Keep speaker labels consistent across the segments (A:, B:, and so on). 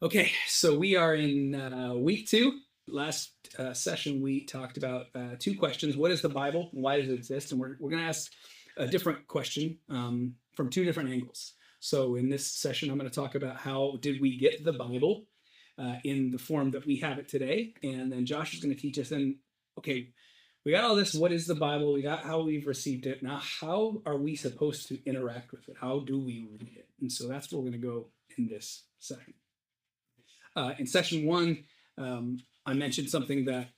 A: Okay, so we are in week two. Last session, we talked about two questions. What is the Bible? And why does it exist? And we're going to ask a different question from two different angles. So in this session, I'm going to talk about how did we get the Bible in the form that we have it today. And then Josh is going to teach us in, okay, we got all this. What is the Bible? We got how we've received it. Now, how are we supposed to interact with it? How do we read it? And so that's where we're going to go in this session. In session one, I mentioned something that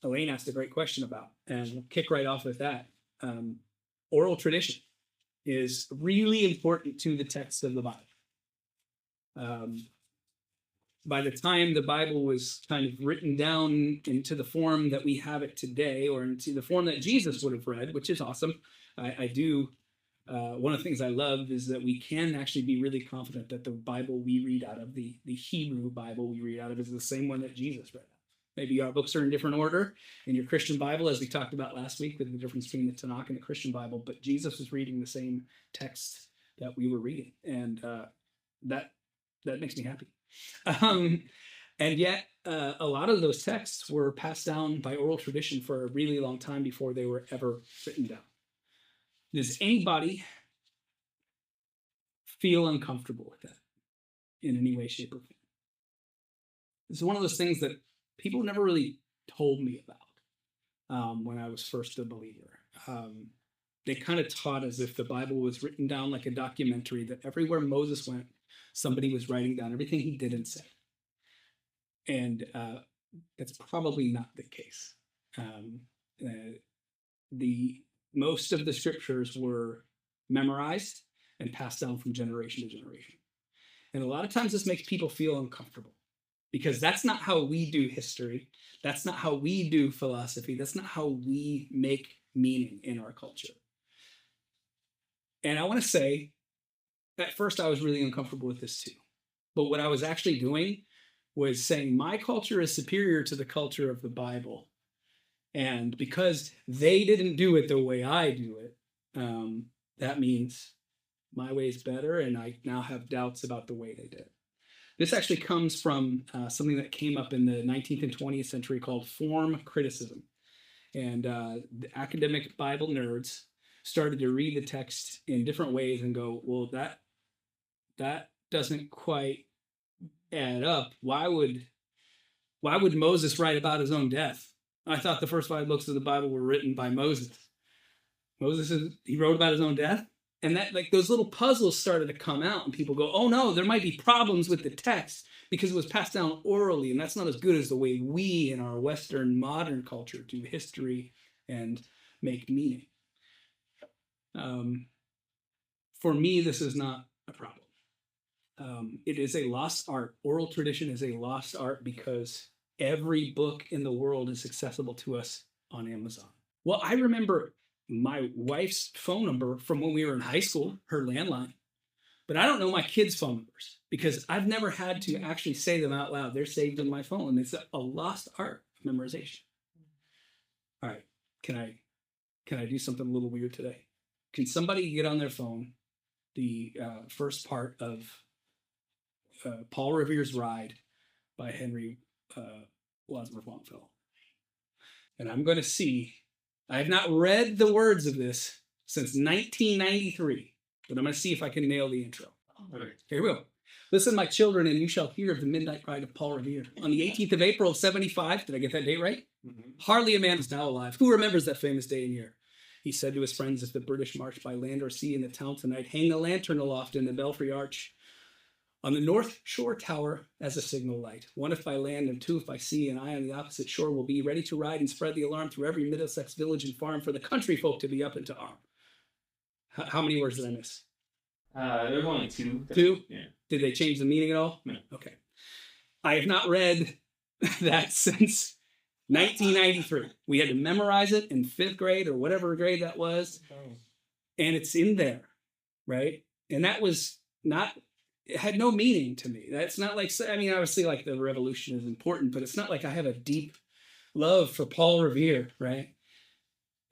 A: Elaine asked a great question about, and we'll kick right off with that. Oral tradition is really important to the text of the Bible. By the time the Bible was kind of written down into the form that we have it today, or into the form that Jesus would have read, which is awesome. I do. One of the things I love is that we can actually be really confident that the Bible we read out of, the Hebrew Bible we read out of, is the same one that Jesus read out. Maybe our books are in different order in your Christian Bible, as we talked about last week, with the difference between the Tanakh and the Christian Bible, but Jesus was reading the same text that we were reading, and that makes me happy. And yet, a lot of those texts were passed down by oral tradition for a really long time before they were ever written down. Does anybody feel uncomfortable with that in any way, shape, or form? It's one of those things that people never really told me about when I was first a believer. They kind of taught as if the Bible was written down like a documentary, that everywhere Moses went, somebody was writing down everything he did and said. And that's probably not the case. Most of the scriptures were memorized and passed down from generation to generation. And a lot of times this makes people feel uncomfortable because that's not how we do history. That's not how we do philosophy. That's not how we make meaning in our culture. And I want to say, at first I was really uncomfortable with this too. But what I was actually doing was saying my culture is superior to the culture of the Bible. And because they didn't do it the way I do it, that means my way is better, and I now have doubts about the way they did it. This actually comes from something that came up in the 19th and 20th century called form criticism. And the academic Bible nerds started to read the text in different ways and go, well, that doesn't quite add up. Why would Moses write about his own death? I thought the first 5 books of the Bible were written by Moses. He wrote about his own death? And that, like, those little puzzles started to come out, and people go, oh no, there might be problems with the text because it was passed down orally, and that's not as good as the way we in our Western modern culture do history and make meaning. For me, this is not a problem. It is a lost art. Oral tradition is a lost art because every book in the world is accessible to us on Amazon. Well, I remember my wife's phone number from when we were in high school, her landline, but I don't know my kids' phone numbers because I've never had to actually say them out loud. They're saved in my phone. It's a lost art of memorization. All right, can I do something a little weird today? Can somebody get on their phone the first part of Paul Revere's Ride by Henry Wadsworth Longfellow? And I'm going to see. I have not read the words of this since 1993, but I'm going to see if I can nail the intro. Okay. Here we go. Listen, my children, and you shall hear of the midnight ride of Paul Revere. On the 18th of April of 75, did I get that date right? Mm-hmm. Hardly a man is now alive. Who remembers that famous day and year? He said to his friends, if the British march by land or sea in the town tonight, hang a lantern aloft in the belfry arch on the North Shore Tower as a signal light. 1 if by land and 2 if by sea, and I on the opposite shore will be ready to ride and spread the alarm through every Middlesex village and farm for the country folk to be up and to arm. How many words did I miss?
B: There's only 2.
A: 2?
B: Yeah.
A: Did they change the meaning at all?
B: No.
A: Okay. I have not read that since 1993. We had to memorize it in 5th grade or whatever grade that was. And it's in there, right? And that was not... It had no meaning to me. That's not like, I mean, obviously, like, the revolution is important, but it's not like I have a deep love for Paul Revere, right?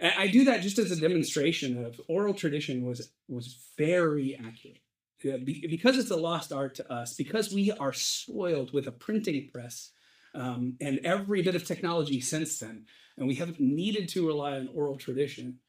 A: I do that just as a demonstration of oral tradition was very accurate. because it's a lost art to us, because we are spoiled with a printing press and every bit of technology since then, and we haven't needed to rely on oral tradition,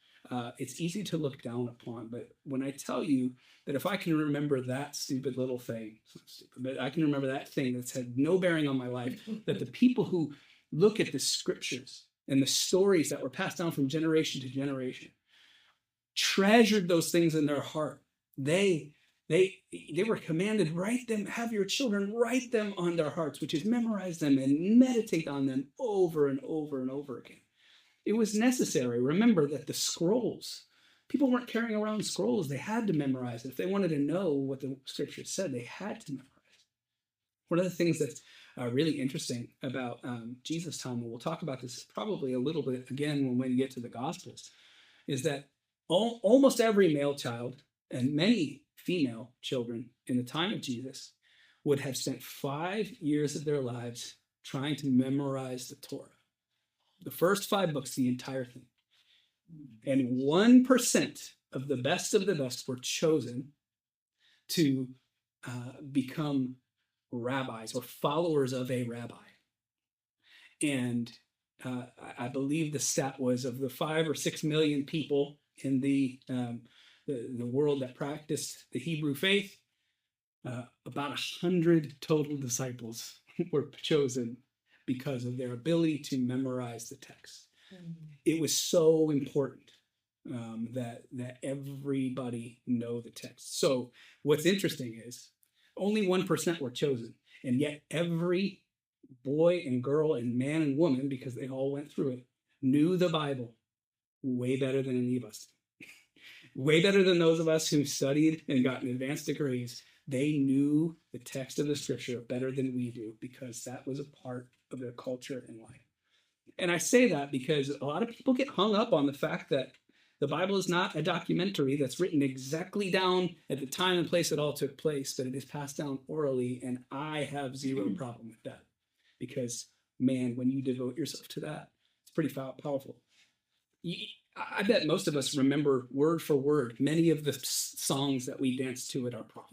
A: it's easy to look down upon. But when I tell you that if I can remember that stupid little thing, it's not stupid, but I can remember that thing that's had no bearing on my life, that the people who look at the scriptures and the stories that were passed down from generation to generation treasured those things in their heart. They they were commanded, write them, have your children write them on their hearts, which is memorize them and meditate on them over and over and over again. It was necessary. Remember that the scrolls, people weren't carrying around scrolls. They had to memorize it. If they wanted to know what the scripture said, they had to memorize it. One of the things that's really interesting about Jesus' time, and we'll talk about this probably a little bit again when we get to the Gospels, is that almost every male child and many female children in the time of Jesus would have spent 5 years of their lives trying to memorize the Torah. The first 5 books, the entire thing. And 1% of the best were chosen to become rabbis or followers of a rabbi. And I believe the stat was of the 5 or 6 million people in the world that practiced the Hebrew faith, about 100 total disciples were chosen because of their ability to memorize the text. It was so important that everybody know the text. So what's interesting is only 1% were chosen, and yet every boy and girl and man and woman, because they all went through it, knew the Bible way better than any of us. Way better than those of us who studied and got advanced degrees. They knew the text of the scripture better than we do because that was a part of their culture and life. And I say that because a lot of people get hung up on the fact that the Bible is not a documentary that's written exactly down at the time and place it all took place, but it is passed down orally, and I have zero problem with that. Because, man, when you devote yourself to that, it's pretty powerful. I bet most of us remember word for word many of the songs that we danced to at our prom,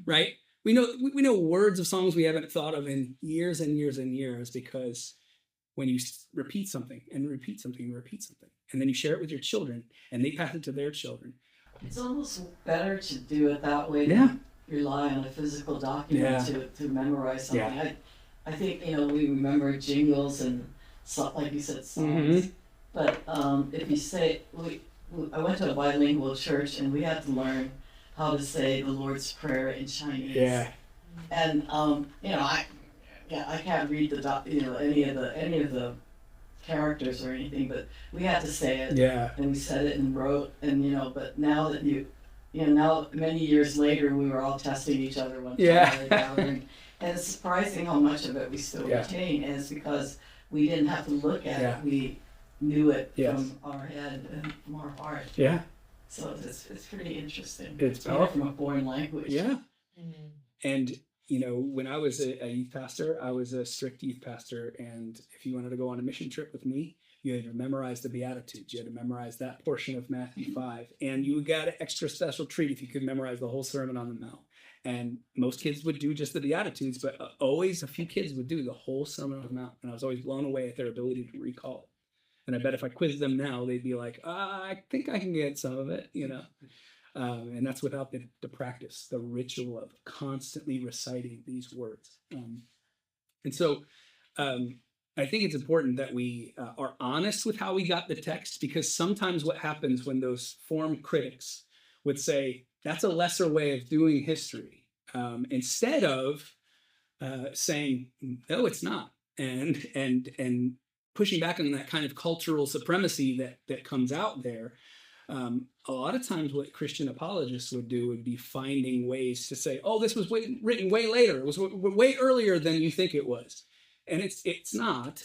A: right? We know words of songs we haven't thought of in years and years and years, because when you repeat something and repeat something and repeat something, and then you share it with your children and they pass it to their children.
C: It's almost better to do it that way
A: Yeah.
C: than rely on a physical document to memorize something.
A: Yeah.
C: I think, we remember jingles and, like you said, songs. But if you say, I went to a bilingual church and we had to learn how to say the Lord's Prayer in Chinese.
A: Yeah.
C: And I can't read any of the characters or anything, but we had to say it.
A: Yeah.
C: And we said it and wrote, and but now that now many years later, we were all testing each other one time. And it's surprising how much of it we still retain, and it's because we didn't have to look at it. We knew it from our head and from our heart.
A: Yeah.
C: So it's pretty interesting.
A: It's powerful.
C: From a foreign language.
A: Yeah. And when I was a youth pastor, I was a strict youth pastor, and if you wanted to go on a mission trip with me, you had to memorize the Beatitudes. You had to memorize that portion of Matthew 5, and you got an extra special treat if you could memorize the whole Sermon on the Mount. And most kids would do just the Beatitudes, but always a few kids would do the whole Sermon on the Mount, and I was always blown away at their ability to recall it. And I bet if I quizzed them now, they'd be like, I think I can get some of it, and that's without the practice, the ritual of constantly reciting these words. And so I think it's important that we are honest with how we got the text, because sometimes what happens when those form critics would say, that's a lesser way of doing history, instead of saying, no, it's not, and pushing back on that kind of cultural supremacy that comes out there. A lot of times what Christian apologists would do would be finding ways to say, oh, this was written way later. It was way earlier than you think it was. And it's not.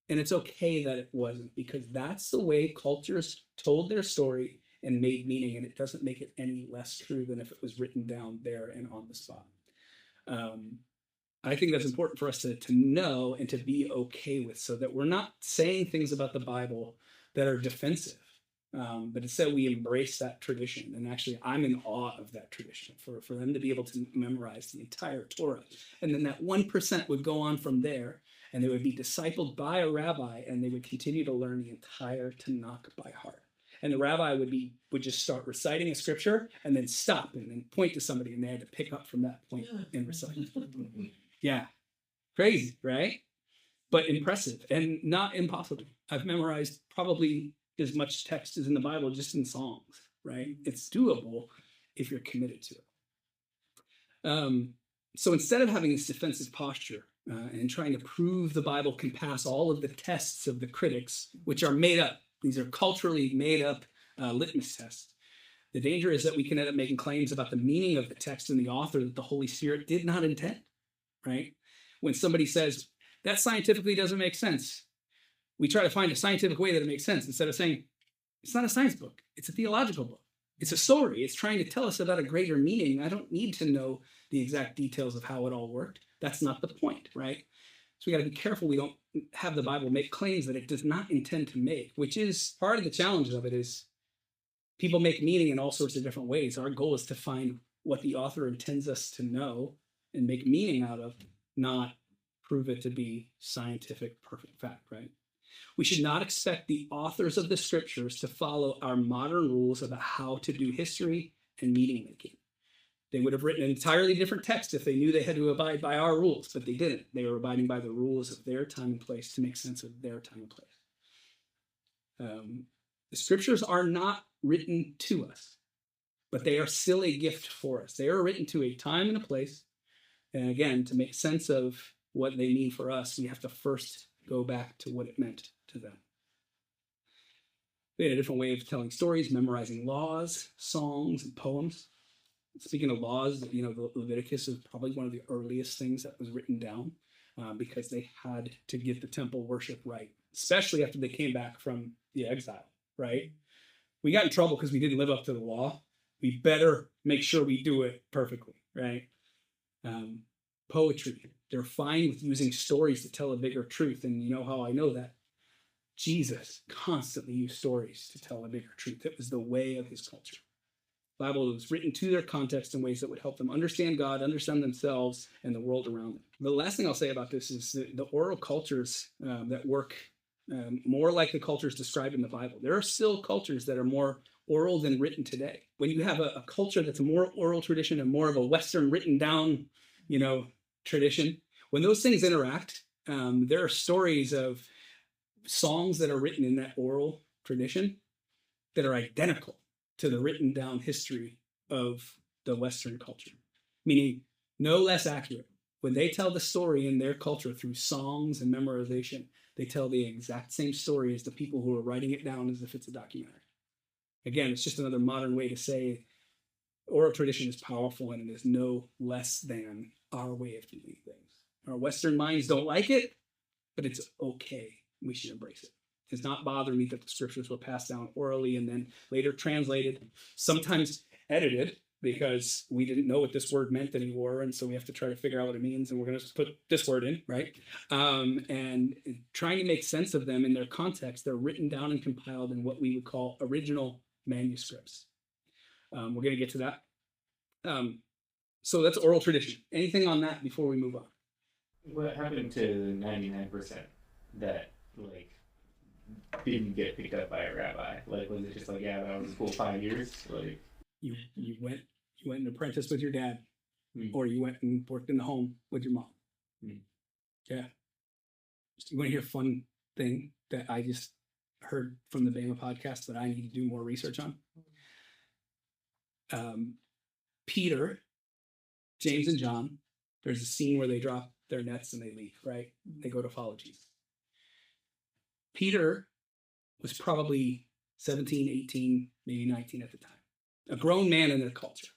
A: And it's okay that it wasn't, because that's the way cultures told their story and made meaning. And it doesn't make it any less true than if it was written down there and on the spot. I think that's important for us to know and to be okay with, so that we're not saying things about the Bible that are defensive. But instead we embrace that tradition. And actually, I'm in awe of that tradition for them to be able to memorize the entire Torah. And then that 1% would go on from there, and they would be discipled by a rabbi, and they would continue to learn the entire Tanakh by heart. And the rabbi would just start reciting a scripture and then stop and then point to somebody, and they had to pick up from that point and recite. Yeah. Crazy, right? But impressive and not impossible. I've memorized probably as much text as in the Bible just in songs, right? It's doable if you're committed to it. So instead of having this defensive posture and trying to prove the Bible can pass all of the tests of the critics, which are made up, these are culturally made up litmus tests. The danger is that we can end up making claims about the meaning of the text and the author that the Holy Spirit did not intend, right? When somebody says, that scientifically doesn't make sense, we try to find a scientific way that it makes sense instead of saying, it's not a science book, it's a theological book. It's a story. It's trying to tell us about a greater meaning. I don't need to know the exact details of how it all worked. That's not the point, right? So we got to be careful we don't have the Bible make claims that it does not intend to make, which is part of the challenge of it is people make meaning in all sorts of different ways. Our goal is to find what the author intends us to know and make meaning out of, not prove it to be scientific perfect fact, right? We should not expect the authors of the scriptures to follow our modern rules about how to do history and meaning making. They would have written an entirely different text if they knew they had to abide by our rules, but they didn't. They were abiding by the rules of their time and place to make sense of their time and place. The scriptures are not written to us, but they are still a gift for us. They are written to a time and a place. And again, to make sense of what they mean for us, we have to first go back to what it meant to them. They had a different way of telling stories, memorizing laws, songs, and poems. Speaking of laws, Leviticus is probably one of the earliest things that was written down because they had to get the temple worship right, especially after they came back from the exile, right? We got in trouble because we didn't live up to the law. We better make sure we do it perfectly, right? Poetry. They're fine with using stories to tell a bigger truth. And you know how I know that? Jesus constantly used stories to tell a bigger truth. It was the way of his culture. The Bible was written to their context in ways that would help them understand God, understand themselves, and the world around them. The last thing I'll say about this is the oral cultures that work more like the cultures described in the Bible. There are still cultures that are more oral than written today. When you have a culture that's a more oral tradition and more of a Western written down, tradition, when those things interact, there are stories of songs that are written in that oral tradition that are identical to the written down history of the Western culture, meaning no less accurate. When they tell the story in their culture through songs and memorization, they tell the exact same story as the people who are writing it down as if it's a documentary. Again, it's just another modern way to say oral tradition is powerful and it is no less than our way of doing things. Our Western minds don't like it, but it's okay. We should embrace it. It does not bother me that the scriptures were passed down orally and then later translated, sometimes edited, because we didn't know what this word meant anymore, and so we have to try to figure out what it means, and we're going to put this word in, right? And trying to make sense of them in their context, they're written down and compiled in what we would call original manuscripts. We're going to get to that. So that's oral tradition. Anything on that before we move on?
B: What happened to the 99% that didn't get picked up by a rabbi? Was it just that was cool 5 years?
A: You went and apprenticed with your dad, or you went and worked in the home with your mom. Yeah. You want to hear a fun thing that I just heard from the Bama podcast that I need to do more research on? Peter, James, and John, there's a scene where they drop their nets and they leave, right? They go to follow Jesus. Peter was probably 17, 18, maybe 19 at the time. A grown man in their culture.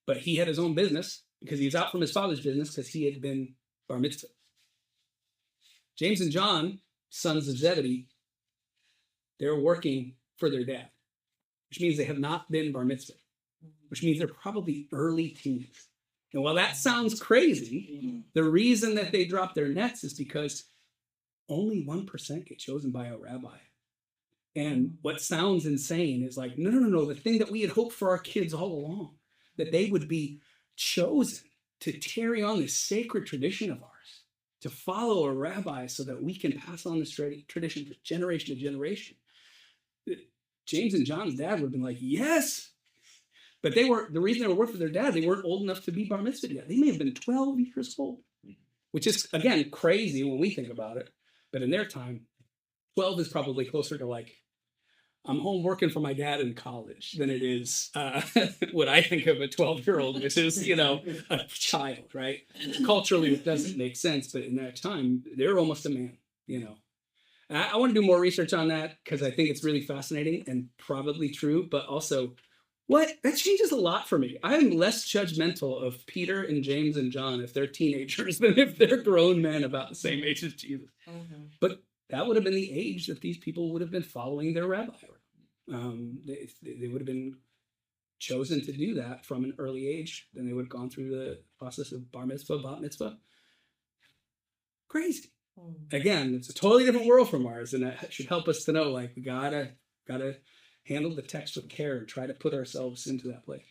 A: But he had his own business because he was out from his father's business because he had been bar mitzvah. James and John, sons of Zebedee, they're working for their dad, which means they have not been bar mitzvah, which means they're probably early teens. And while that sounds crazy, the reason that they drop their nets is because only 1% get chosen by a rabbi. And what sounds insane is like, no. The thing that we had hoped for our kids all along, that they would be chosen to carry on this sacred tradition of ours, to follow a rabbi so that we can pass on this tradition from generation to generation. James and John's dad would have been like, yes. But they were, the reason they were working for their dad, they weren't old enough to be bar mitzvah yet. They may have been 12 years old, which is, again, crazy when we think about it. But in their time, 12 is probably closer to like, I'm home working for my dad in college than it is what I think of a 12-year-old, which is, a child, right? Culturally, it doesn't make sense. But in that time, they're almost a man, And I want to do more research on that because I think it's really fascinating and probably true. But also, that changes a lot for me. I'm less judgmental of Peter and James and John if they're teenagers than if they're grown men about the same age as Jesus. Mm-hmm. But that would have been the age that these people would have been following their rabbi. They would have been chosen to do that from an early age. Then they would have gone through the process of bar mitzvah, bat mitzvah. Crazy. Again, it's a totally different world from ours, and that should help us to know, like, we gotta handle the text with care and try to put ourselves into that place.